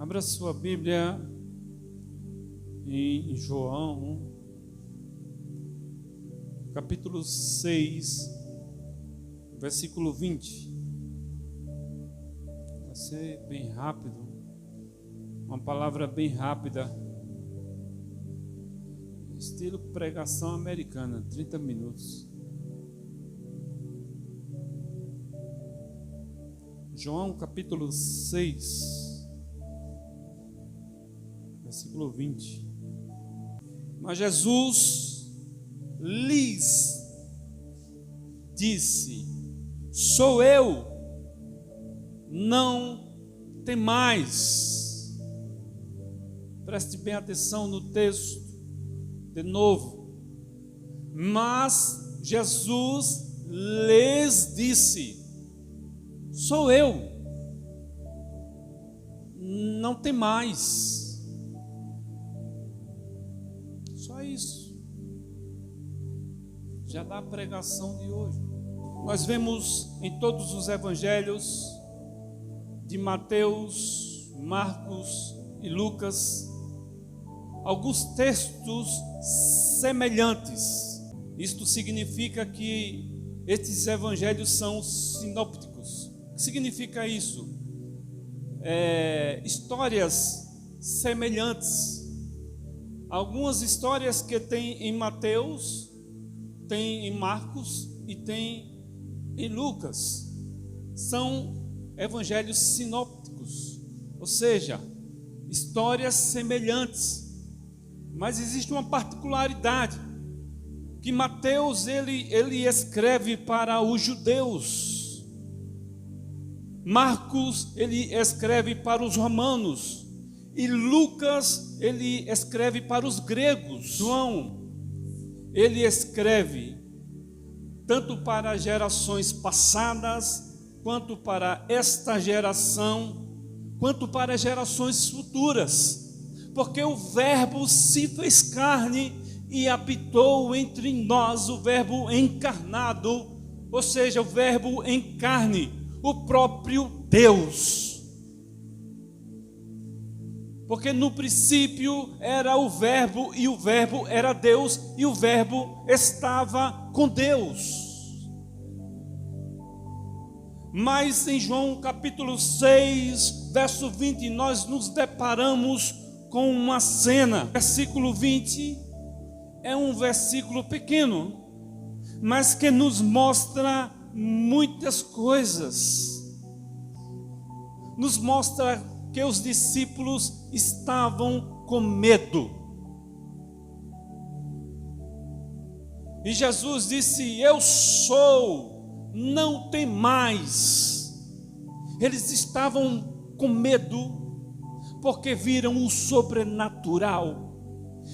Abra sua Bíblia em João, capítulo 6, versículo 20. Vai ser bem rápido, uma palavra bem rápida, estilo pregação americana, 30 minutos. João capítulo 6, versículo 20. Mas Jesus lhes disse: sou eu, não temais. Preste bem atenção no texto, de novo. Mas Jesus lhes disse: sou eu, não temais. Só isso já dá a pregação de hoje. Nós vemos em todos os evangelhos de Mateus, Marcos e Lucas alguns textos semelhantes. Isto significa que estes evangelhos são sinópticos. O que significa isso? Histórias semelhantes. Algumas histórias que tem em Mateus, tem em Marcos e tem em Lucas. São evangelhos sinópticos, ou seja, histórias semelhantes. Mas existe uma particularidade, que Mateus ele escreve para os judeus. Marcos ele escreve para os romanos. E Lucas ele escreve para os gregos. João ele escreve tanto para gerações passadas, quanto para esta geração, quanto para gerações futuras. Porque o Verbo se fez carne e habitou entre nós, o Verbo encarnado, ou seja, o Verbo em carne, o próprio Deus. Porque no princípio era o Verbo, e o Verbo era Deus, e o Verbo estava com Deus. Mas em João capítulo 6, verso 20, nós nos deparamos com uma cena. Versículo 20 é um versículo pequeno, mas que nos mostra muitas coisas. Nos mostra que os discípulos estavam com medo. E Jesus disse: eu sou, não temais. Eles estavam com medo porque viram o sobrenatural.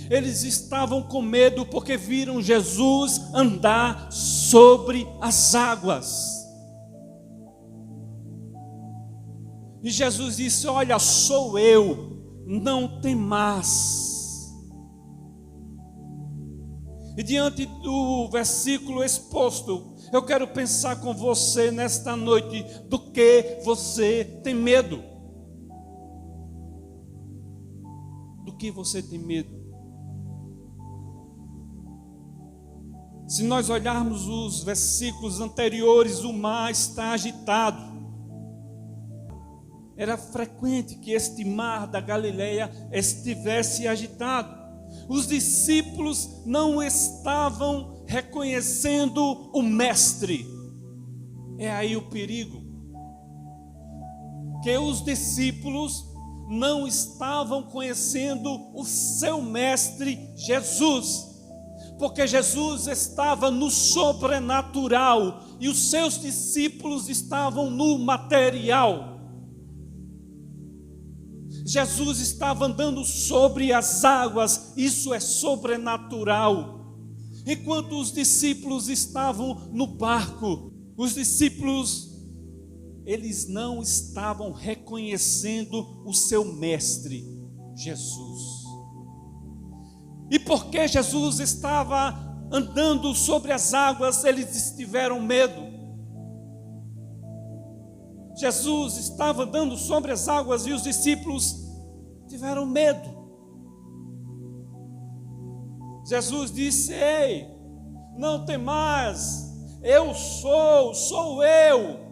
Eles estavam com medo porque viram Jesus andar sobre as águas. E Jesus disse: olha, sou eu, não temais. E diante do versículo exposto, eu quero pensar com você nesta noite, do que você tem medo. Do que você tem medo? Se nós olharmos os versículos anteriores, o mar está agitado. Era frequente que este mar da Galileia estivesse agitado. Os discípulos não estavam reconhecendo o mestre. É aí o perigo. Que os discípulos não estavam conhecendo o seu mestre Jesus. Porque Jesus estava no sobrenatural e os seus discípulos estavam no material. Jesus estava andando sobre as águas, isso é sobrenatural. Enquanto os discípulos estavam no barco, os discípulos, eles não estavam reconhecendo o seu mestre, Jesus. E porque Jesus estava andando sobre as águas, eles tiveram medo. Jesus estava andando sobre as águas e os discípulos tiveram medo. Jesus disse: ei, não temais, sou eu.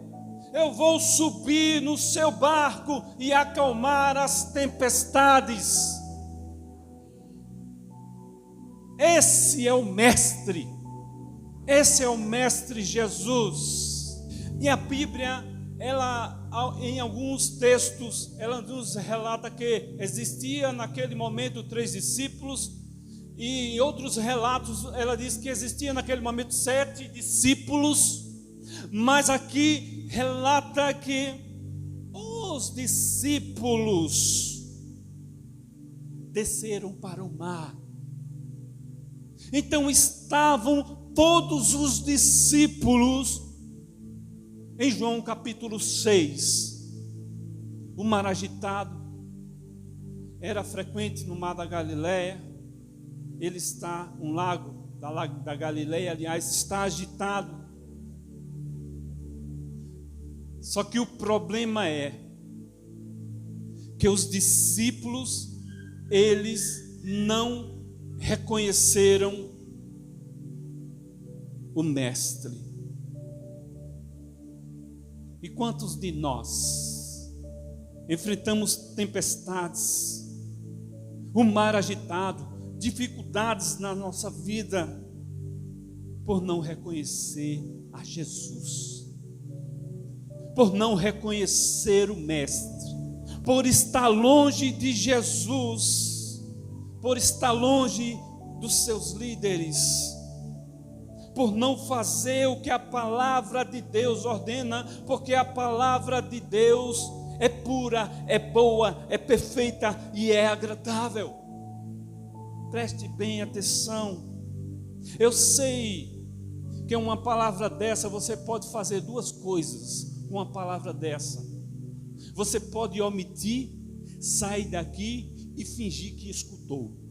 Eu vou subir no seu barco e acalmar as tempestades. Esse é o Mestre Jesus. E a Bíblia, ela, em alguns textos, ela nos relata que existia naquele momento 3 discípulos, e em outros relatos ela diz que existia naquele momento 7 discípulos, mas aqui relata que os discípulos desceram para o mar. Então estavam todos os discípulos em João capítulo 6. O mar agitado era frequente no mar da Galileia. Ele está, um lago da Galileia, aliás, está agitado. Só que o problema é que os discípulos, eles não reconheceram o Mestre. E quantos de nós enfrentamos tempestades, o mar agitado, dificuldades na nossa vida, por não reconhecer a Jesus, por não reconhecer o Mestre, por estar longe de Jesus, por estar longe dos seus líderes, por não fazer o que a palavra de Deus ordena, porque a palavra de Deus é pura, é boa, é perfeita e é agradável. Preste bem atenção. Eu sei que uma palavra dessa, você pode fazer duas coisas com uma palavra dessa. Você pode omitir, sair daqui e fingir que escutou.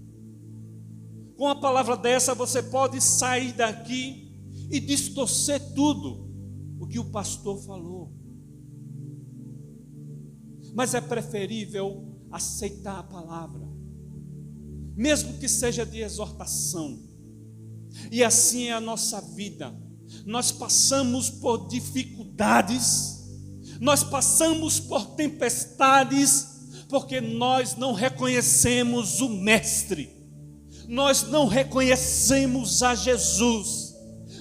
Com a palavra dessa, você pode sair daqui e distorcer tudo o que o pastor falou. Mas é preferível aceitar a palavra, mesmo que seja de exortação. E assim é a nossa vida. Nós passamos por dificuldades, nós passamos por tempestades, porque nós não reconhecemos o Mestre. Nós não reconhecemos a Jesus.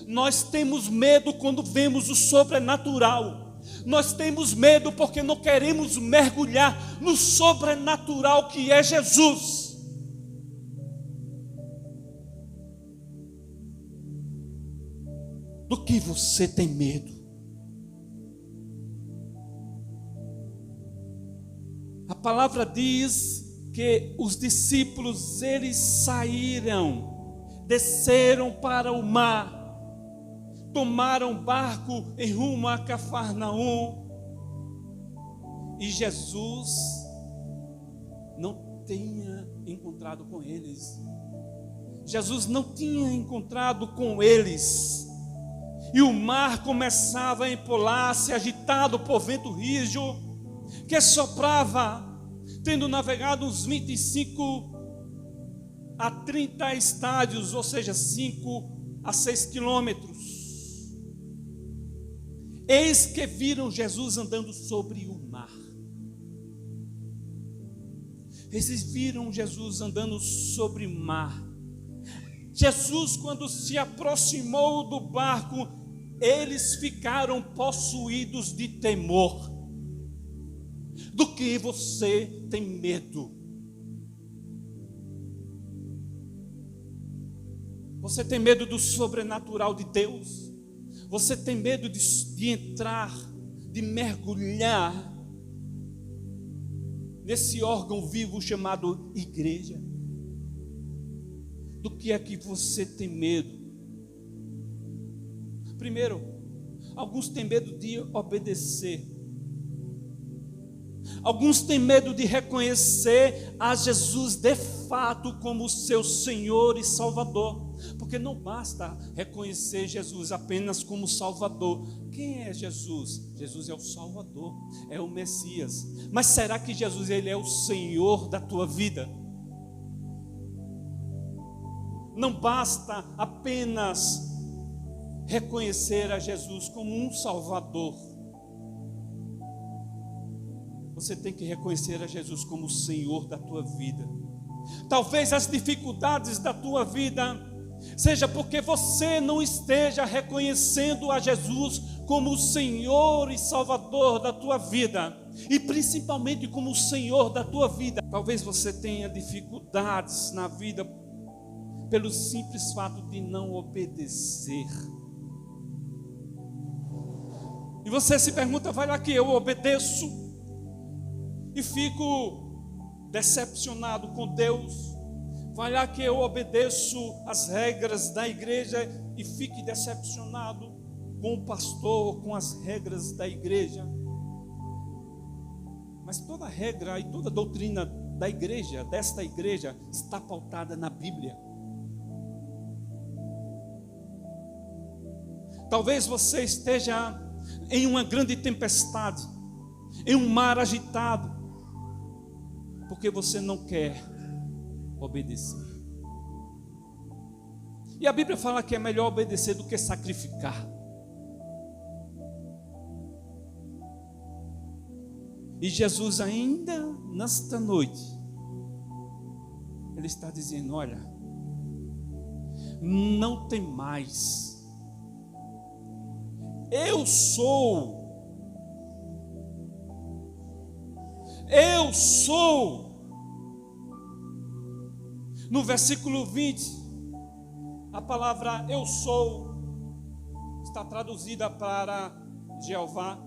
Nós temos medo quando vemos o sobrenatural. Nós temos medo porque não queremos mergulhar no sobrenatural que é Jesus. Do que você tem medo? A palavra diz que os discípulos, eles saíram, desceram para o mar, tomaram barco em rumo a Cafarnaum, e Jesus não tinha encontrado com eles. Jesus não tinha encontrado com eles, e o mar começava a empolar-se, agitado por vento rijo, que soprava, tendo navegado uns 25 a 30 estádios, ou seja, 5 a 6 quilômetros. Eis que viram Jesus andando sobre o mar. Eles viram Jesus andando sobre o mar. Jesus, quando se aproximou do barco, eles ficaram possuídos de temor. Do que você tem medo? Você tem medo do sobrenatural de Deus? Você tem medo de entrar, de mergulhar nesse órgão vivo chamado igreja? Do que é que você tem medo? Primeiro, alguns têm medo de obedecer. Alguns têm medo de reconhecer a Jesus de fato como seu Senhor e Salvador. Porque não basta reconhecer Jesus apenas como Salvador. Quem é Jesus? Jesus é o Salvador, é o Messias. Mas será que Jesus ele é o Senhor da tua vida? Não basta apenas reconhecer a Jesus como um Salvador. Você tem que reconhecer a Jesus como o Senhor da tua vida. Talvez as dificuldades da tua vida seja porque você não esteja reconhecendo a Jesus como o Senhor e Salvador da tua vida, e principalmente como o Senhor da tua vida. Talvez você tenha dificuldades na vida pelo simples fato de não obedecer. E você se pergunta: vai lá que eu obedeço e fico decepcionado com Deus. Vai lá que eu obedeço as regras da igreja e fique decepcionado com o pastor, com as regras da igreja. Mas toda regra e toda doutrina da igreja, desta igreja, está pautada na Bíblia. Talvez você esteja em uma grande tempestade, em um mar agitado, porque você não quer obedecer. E a Bíblia fala que é melhor obedecer do que sacrificar. E Jesus ainda nesta noite, Ele está dizendo: olha, não tem mais. Eu sou. No versículo 20, a palavra eu sou está traduzida para Jeová,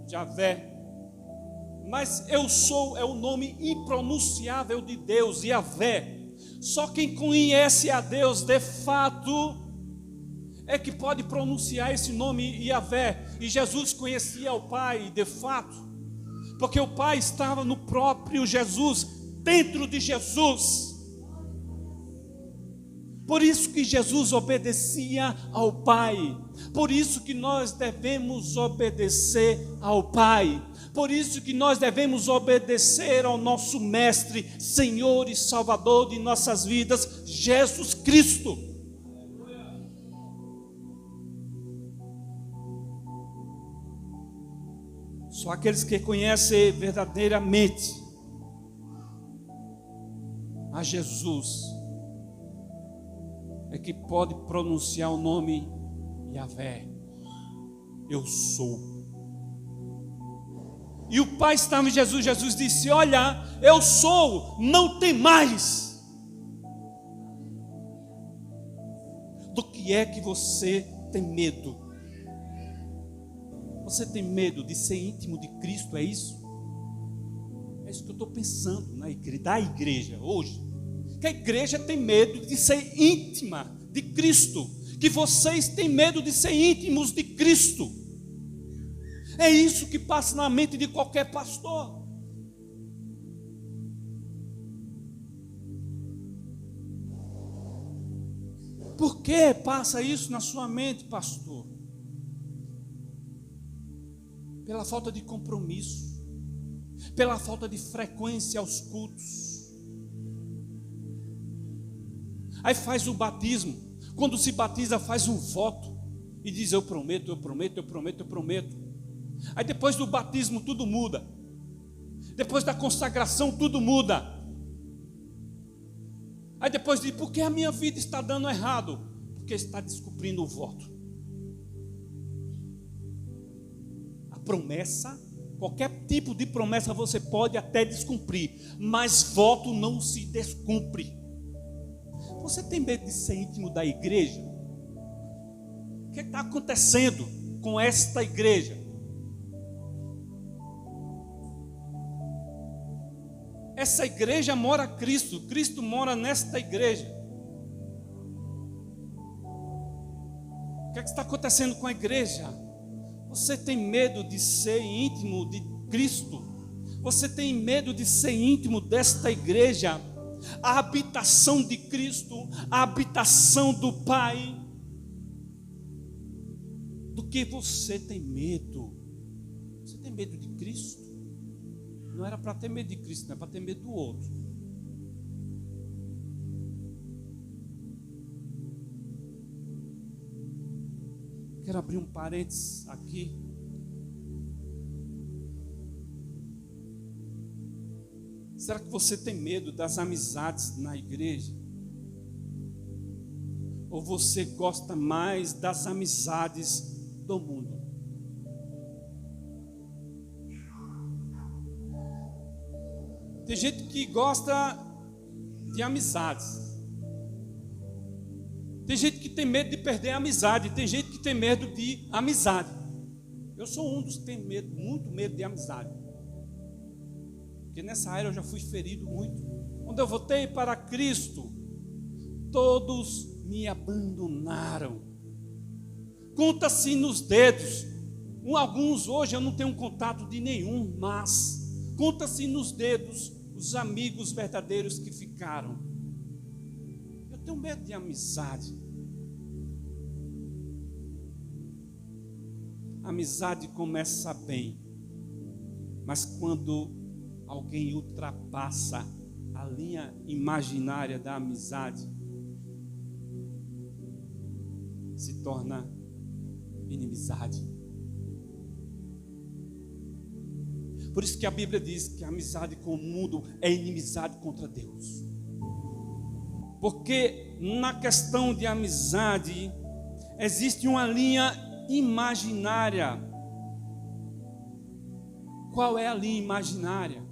Javé. Mas eu sou é o nome impronunciável de Deus, Yahvé. Só quem conhece a Deus de fato é que pode pronunciar esse nome Yahvé. E Jesus conhecia o Pai de fato, porque o Pai estava no próprio Jesus, dentro de Jesus. Por isso que Jesus obedecia ao Pai. Por isso que nós devemos obedecer ao Pai. Por isso que nós devemos obedecer ao nosso Mestre, Senhor e Salvador de nossas vidas, Jesus Cristo. Só aqueles que conhecem verdadeiramente a Jesus é que pode pronunciar o nome Yahvé. Eu sou. E o Pai estava em Jesus. Jesus disse: olha, eu sou, não tem mais. Do que é que você tem medo? Você tem medo de ser íntimo de Cristo, é isso? É isso que eu estou pensando da igreja hoje. Que a igreja tem medo de ser íntima de Cristo, que vocês têm medo de ser íntimos de Cristo. É isso que passa na mente de qualquer pastor. Por que passa isso na sua mente, pastor? Pela falta de compromisso, pela falta de frequência aos cultos. Aí faz o batismo. Quando se batiza, faz um voto e diz: eu prometo, eu prometo, eu prometo, eu prometo. Aí depois do batismo tudo muda. Depois da consagração tudo muda. Aí depois diz: por que a minha vida está dando errado? Porque está descumprindo o voto. A promessa, qualquer tipo de promessa você pode até descumprir, mas voto não se descumpre. Você tem medo de ser íntimo da igreja? O que está acontecendo com esta igreja? Essa igreja mora Cristo, Cristo mora nesta igreja. O que está acontecendo com a igreja? Você tem medo de ser íntimo de Cristo? Você tem medo de ser íntimo desta igreja? a habitação de Cristo, a habitação do Pai, do que você tem medo. Você tem medo de Cristo? Não era para ter medo de Cristo, não é para ter medo do outro. Quero abrir um parênteses aqui. Será que você tem medo das amizades na igreja? Ou você gosta mais das amizades do mundo? Tem gente que gosta de amizades. Tem gente que tem medo de perder a amizade. Tem gente que tem medo de amizade. Eu sou um dos que tem medo, muito medo de amizade. Porque nessa área eu já fui ferido muito. Quando eu voltei para Cristo, todos me abandonaram. Conta-se nos dedos. Alguns hoje eu não tenho contato de nenhum, mas conta-se nos dedos os amigos verdadeiros que ficaram. Eu tenho medo de amizade. A amizade começa bem, mas quando alguém ultrapassa a linha imaginária da amizade, se torna inimizade. Por isso que a Bíblia diz que a amizade com o mundo é inimizade contra Deus. Porque na questão de amizade existe uma linha imaginária. Qual é a linha imaginária?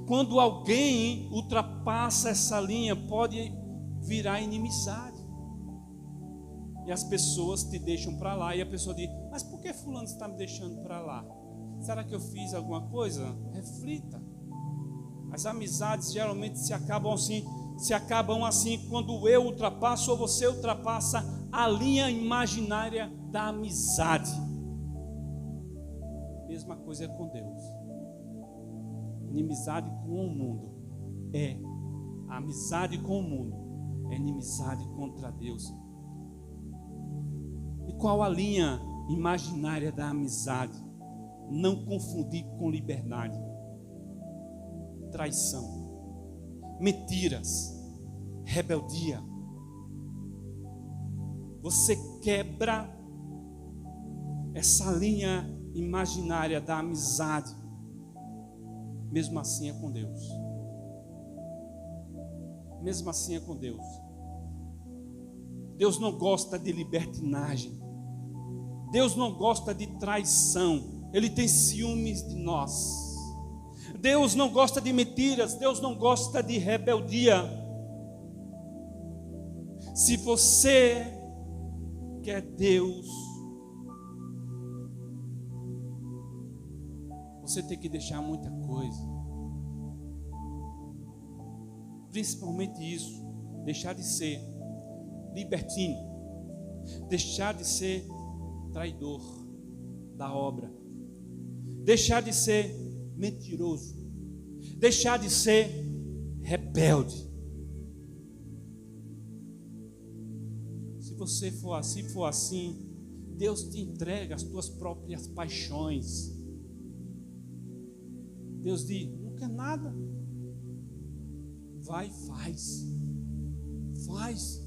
Quando alguém ultrapassa essa linha, pode virar inimizade. E as pessoas te deixam para lá. E a pessoa diz: mas por que fulano está me deixando para lá? Será que eu fiz alguma coisa? Reflita. As amizades geralmente se acabam assim quando eu ultrapasso ou você ultrapassa a linha imaginária da amizade. Mesma coisa é com Deus. Inimizade com o mundo a amizade com o mundo é inimizade contra Deus. E qual a linha imaginária da amizade? Não confundir com liberdade. Traição, mentiras, rebeldia. Você quebra essa linha imaginária da amizade. Mesmo assim é com Deus. Mesmo assim é com Deus. Deus não gosta de libertinagem. Deus não gosta de traição. Ele tem ciúmes de nós. Deus não gosta de mentiras. Deus não gosta de rebeldia. Se você quer Deus, você tem que deixar muita coisa. Principalmente isso. Deixar de ser libertino. Deixar de ser traidor da obra. Deixar de ser mentiroso. Deixar de ser rebelde. Se você for assim, Deus te entrega as tuas próprias paixões. Deus diz: não quer nada. Vai, faz. Faz.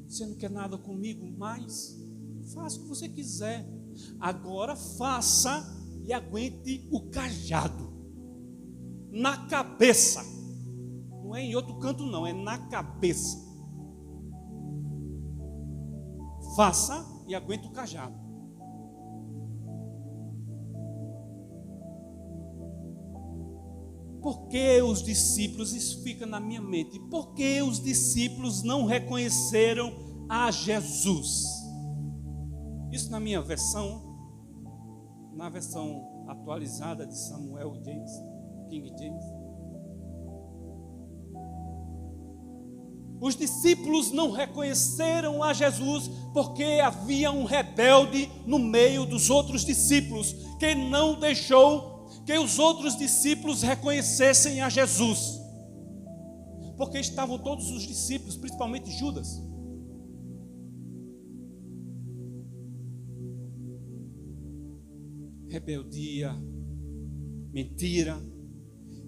Você não quer nada comigo, mas faça o que você quiser. Agora faça e aguente o cajado na cabeça. Não é em outro canto não, é na cabeça. Faça e aguente o cajado. Por que os discípulos, isso fica na minha mente, por que os discípulos não reconheceram a Jesus? Isso na minha versão, na versão atualizada de Samuel James, King James. Os discípulos não reconheceram a Jesus porque havia um rebelde no meio dos outros discípulos que não deixou que os outros discípulos reconhecessem a Jesus. porque estavam todos os discípulos, principalmente Judas. Rebeldia, mentira,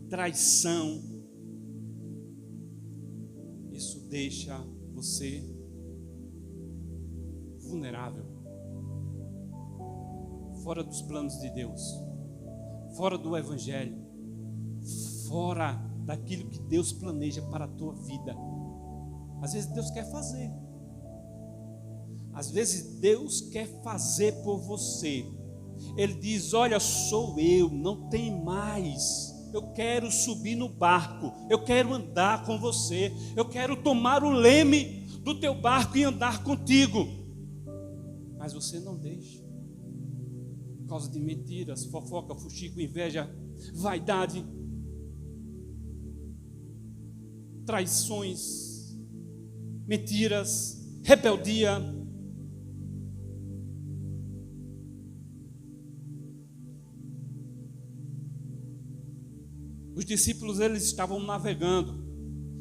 traição, isso deixa você vulnerável, fora dos planos de Deus, fora do Evangelho, fora daquilo que Deus planeja para a tua vida. Às vezes Deus quer fazer, às vezes Deus quer fazer por você. Ele diz: olha, sou eu, não tem mais. Eu quero subir no barco, eu quero andar com você, eu quero tomar o leme do teu barco e andar contigo. Mas você não deixa, por causa de mentiras, fofoca, fuxico, inveja, vaidade, traições, mentiras, rebeldia. Os discípulos, eles estavam navegando,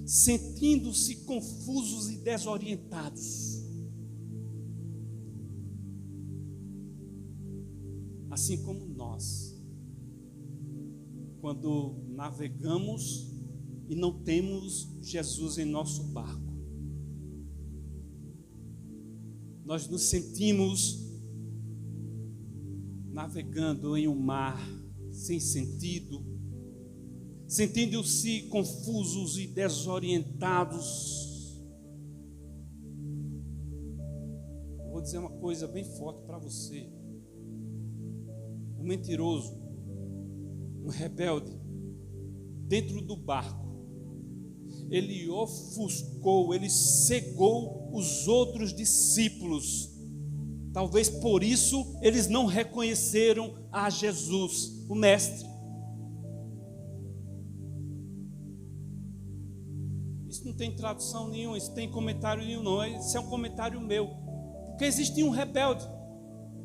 sentindo-se confusos e desorientados. Assim como nós, quando navegamos e não temos Jesus em nosso barco, nós nos sentimos navegando em um mar sem sentido, sentindo-se confusos e desorientados. Eu vou dizer uma coisa bem forte para você. Um mentiroso, um rebelde, dentro do barco, ele ofuscou, ele cegou os outros discípulos. Talvez por isso eles não reconheceram a Jesus, o Mestre. Isso não tem tradução nenhuma, isso tem comentário nenhum, não. Isso é um comentário meu. Porque existia um rebelde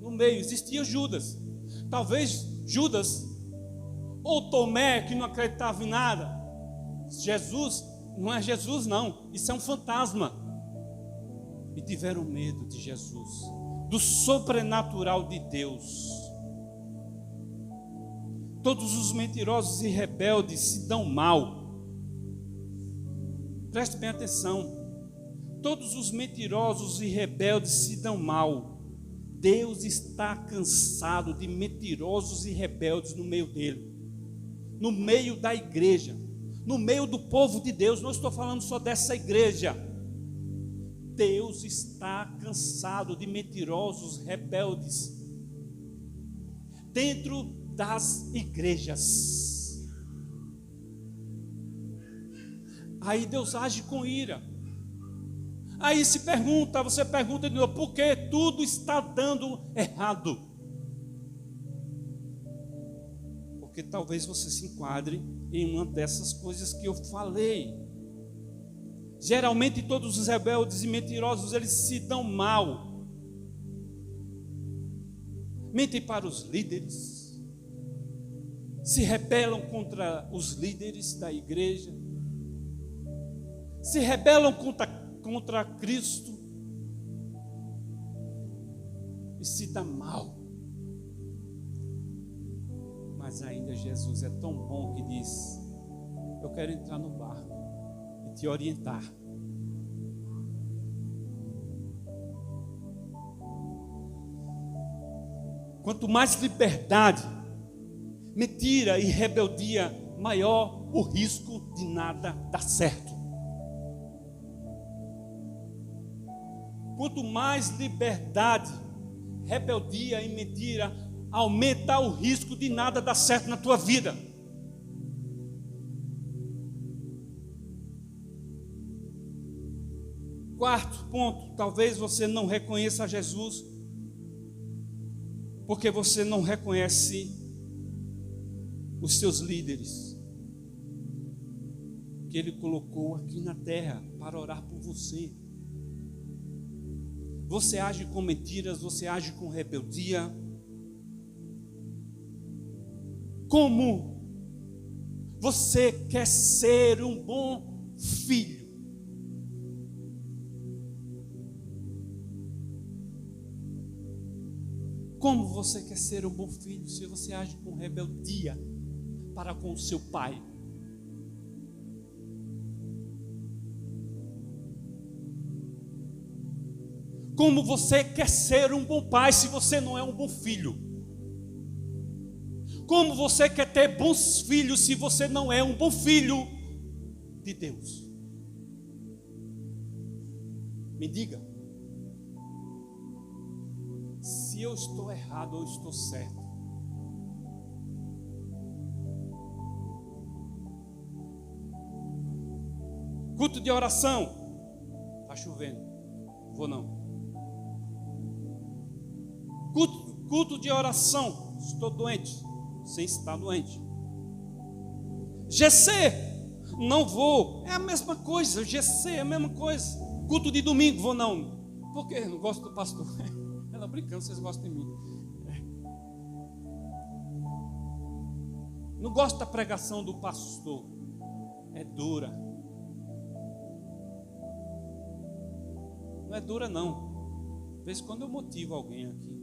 no meio, existia Judas. Talvez Judas ou Tomé, que não acreditava em nada. Jesus não é Jesus, não. Isso é um fantasma. E tiveram medo de Jesus, do sobrenatural de Deus. Todos os mentirosos e rebeldes se dão mal. Preste bem atenção. Todos os mentirosos e rebeldes se dão mal. Deus está cansado de mentirosos e rebeldes no meio dele, no meio da igreja, no meio do povo de Deus. Não estou falando só dessa igreja. Deus está cansado de mentirosos, rebeldes dentro das igrejas. Aí Deus age com ira. Aí você pergunta de novo, por que tudo está dando errado? Porque talvez você se enquadre em uma dessas coisas que eu falei. Geralmente todos os rebeldes e mentirosos, eles se dão mal. Mentem para os líderes, se rebelam contra os líderes da igreja, se rebelam contra Cristo e se dá mal. Mas ainda Jesus é tão bom que diz: eu quero entrar no barco e te orientar. Quanto mais liberdade, mentira e rebeldia, maior o risco de nada dar certo. Quanto mais liberdade, rebeldia e mentira, aumenta o risco de nada dar certo na tua vida. Quarto ponto, talvez você não reconheça Jesus, porque você não reconhece os seus líderes, que Ele colocou aqui na terra para orar por você. Você age com mentiras, você age com rebeldia. Como você quer ser um bom filho. Como você quer ser um bom filho se você age com rebeldia para com o seu pai? Como você quer ser um bom pai se você não é um bom filho? Como você quer ter bons filhos se você não é um bom filho de Deus? Me diga, se eu estou errado ou estou certo. Culto de oração. Está chovendo. Vou não. Culto de oração. Estou doente. Você está doente. GC. Não vou. É a mesma coisa. GC é a mesma coisa. Culto de domingo. Vou não. Por quê? Não gosto do pastor. Ela brincando, vocês gostam de mim. Não gosto da pregação do pastor. É dura. Não é dura não. De vez em quando eu motivo alguém aqui.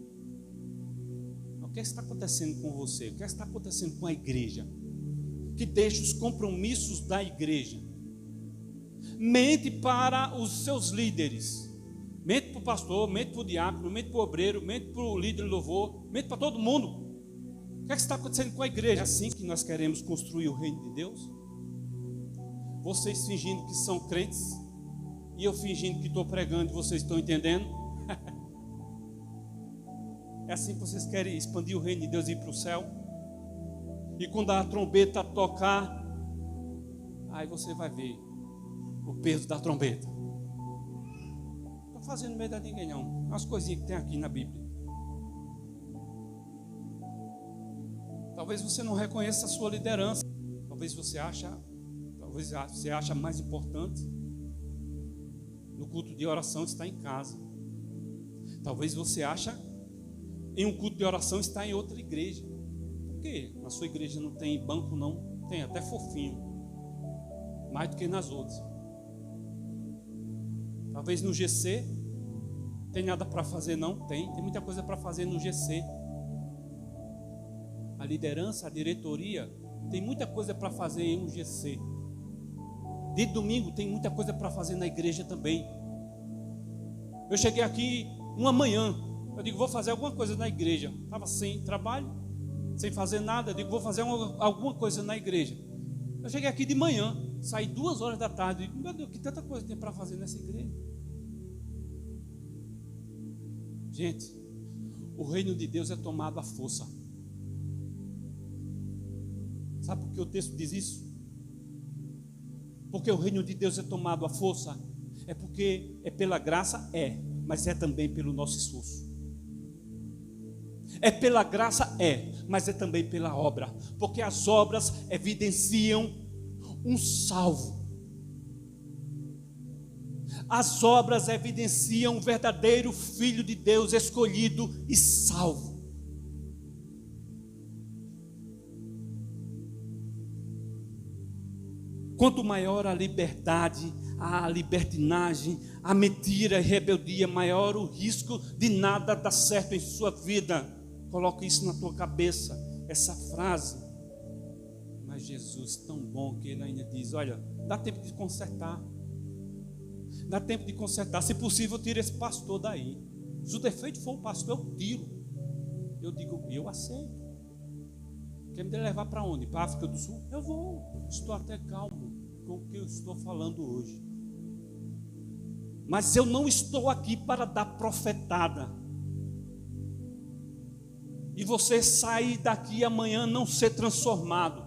O que está acontecendo com você? O que está acontecendo com a igreja? Que deixa os compromissos da igreja. Mente para os seus líderes. Mente para o pastor, mente para o diácono, mente para o obreiro, mente para o líder de louvor, mente para todo mundo. O que está acontecendo com a igreja? É assim que nós queremos construir o reino de Deus? Vocês fingindo que são crentes e eu fingindo que estou pregando e vocês estão entendendo? É assim que vocês querem expandir o reino de Deus e ir para o céu? E quando a trombeta tocar, aí você vai ver o peso da trombeta. Não estou fazendo medo a ninguém não. As coisinhas que tem aqui na Bíblia. Talvez você não reconheça a sua liderança. Talvez você acha mais importante no culto de oração estar em casa. Talvez você acha em um culto de oração estar em outra igreja. Por quê? Na sua igreja não tem banco não? Tem até fofinho. Mais do que nas outras. Talvez no GC tem nada para fazer não? Tem muita coisa para fazer no GC. A liderança, a diretoria tem muita coisa para fazer em um GC. De domingo tem muita coisa para fazer na igreja também. Eu cheguei aqui uma manhã, eu digo, vou fazer alguma coisa na igreja. Estava sem trabalho, sem fazer nada. Eu digo, vou fazer alguma coisa na igreja. Eu cheguei aqui de manhã, saí 2 horas da tarde. Eu digo, meu Deus, que tanta coisa tem para fazer nessa igreja. Gente, o reino de Deus é tomado à força. Sabe por que o texto diz isso? Porque o reino de Deus é tomado à força. É porque é pela graça, mas é também pelo nosso esforço. É pela graça, mas é também pela obra. Porque as obras evidenciam um salvo. As obras evidenciam um verdadeiro filho de Deus escolhido e salvo. Quanto maior a liberdade, a libertinagem, a mentira e rebeldia, maior o risco de nada dar certo em sua vida. Coloque isso na tua cabeça, essa frase. Mas Jesus, tão bom que ele ainda diz, olha, dá tempo de consertar. Dá tempo de consertar. Se possível, tira esse pastor daí. Se o defeito for o pastor, eu tiro. Eu digo, eu aceito. Quer me levar para onde? Para a África do Sul? Eu vou. Estou até calmo com o que eu estou falando hoje. Mas eu não estou aqui para dar profetada. E você sair daqui amanhã não ser transformado.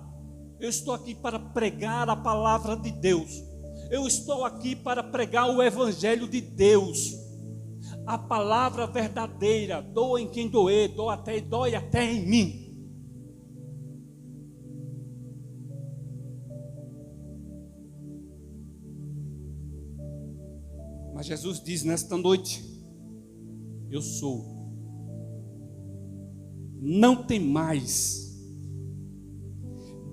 Eu estou aqui para pregar a palavra de Deus. Eu estou aqui para pregar o evangelho de Deus. A palavra verdadeira. Doa em quem doer, dói até em mim. Mas Jesus diz nesta noite, eu sou. Não tem mais.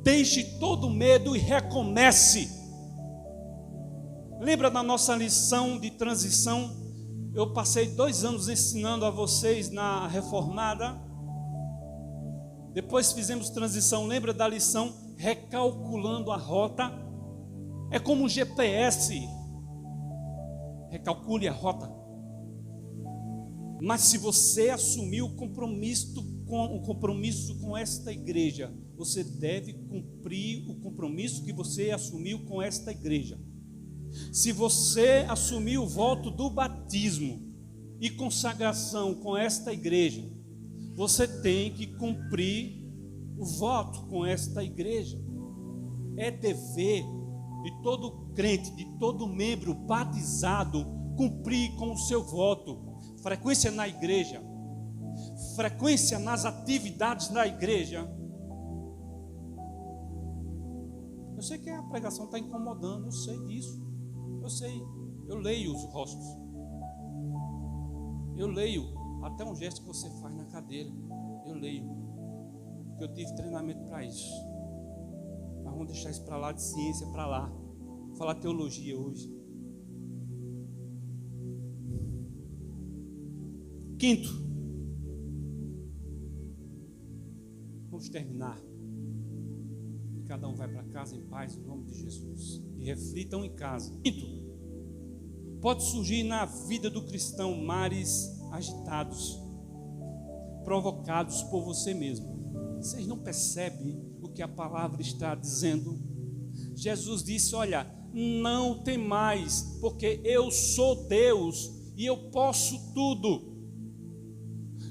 Deixe todo medo e recomece. Lembra da nossa lição de transição? Eu passei 2 anos ensinando a vocês na reformada. Depois fizemos transição. Lembra da lição recalculando a rota? É como um GPS. Recalcule a rota. Mas se você assumir o compromisso com esta igreja, você deve cumprir o compromisso que você assumiu com esta igreja. Se você assumir o voto do batismo e consagração com esta igreja, você tem que cumprir o voto com esta igreja. É dever de todo crente, de todo membro batizado, cumprir com o seu voto. Frequência na igreja, frequência nas atividades da igreja. Eu sei que a pregação está incomodando, eu sei disso. Eu sei, eu leio os rostos. Eu leio até um gesto que você faz na cadeira. Eu leio, porque eu tive treinamento para isso. Mas vamos deixar isso para lá, de ciência para lá. Vou falar teologia hoje. Quinto, vamos terminar. Cada um vai para casa em paz, em nome de Jesus. E reflitam em casa. Quinto, pode surgir na vida do cristão mares agitados, provocados por você mesmo. Vocês não percebem o que a palavra está dizendo? Jesus disse: olha, não temais, porque eu sou Deus e eu posso tudo.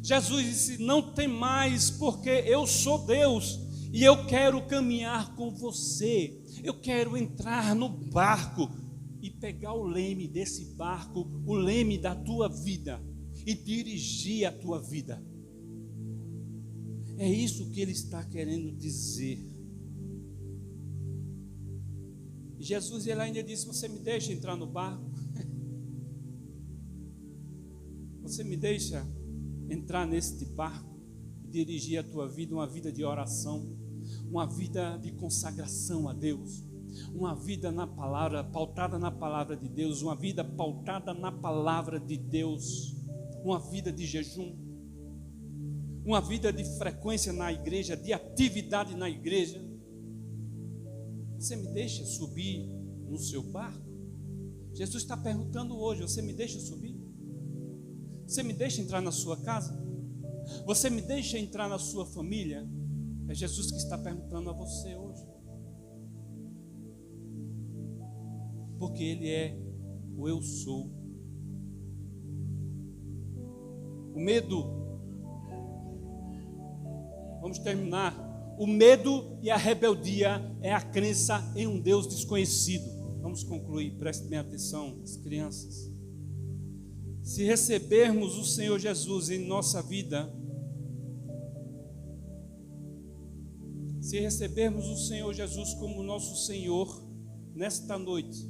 Jesus disse: não temais, porque eu sou Deus e eu quero caminhar com você. Eu quero entrar no barco e pegar o leme desse barco, o leme da tua vida, e dirigir a tua vida. É isso que ele está querendo dizer. E Jesus, ele ainda disse: você me deixa entrar no barco? Você me deixa entrar neste barco e dirigir a tua vida, uma vida de oração, uma vida de consagração a Deus, uma vida na palavra, pautada na palavra de Deus, uma vida pautada na palavra de Deus, uma vida de jejum, uma vida de frequência na igreja, de atividade na igreja. Você me deixa subir no seu barco? Jesus está perguntando hoje: você me deixa subir? Você me deixa entrar na sua casa? Você me deixa entrar na sua família? É Jesus que está perguntando a você hoje. Porque Ele é o eu sou. O medo, vamos terminar. O medo e a rebeldia é a crença em um Deus desconhecido. Vamos concluir, prestem bem atenção, as crianças. Se recebermos o Senhor Jesus em nossa vida, se recebermos o Senhor Jesus como nosso Senhor, nesta noite,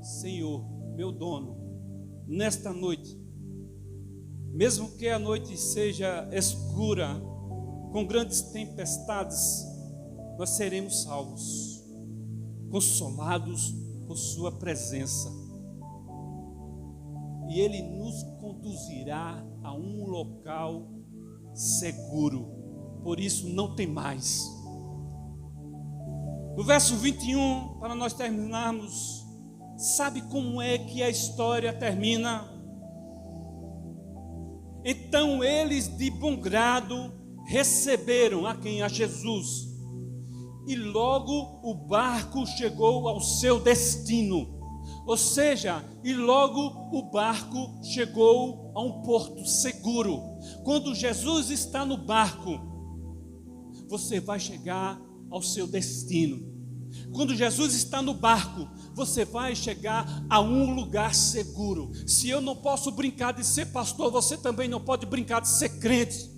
Senhor, meu dono, nesta noite, mesmo que a noite seja escura, com grandes tempestades, nós seremos salvos, consolados por sua presença. E Ele nos conduzirá a um local seguro. Por isso, não tem mais. No verso 21, para nós terminarmos, sabe como é que a história termina? Então eles de bom grado receberam a quem? A Jesus. E logo o barco chegou ao seu destino. Ou seja, e logo o barco chegou a um porto seguro. Quando Jesus está no barco, você vai chegar ao seu destino. Quando Jesus está no barco, você vai chegar a um lugar seguro. Se eu não posso brincar de ser pastor, você também não pode brincar de ser crente.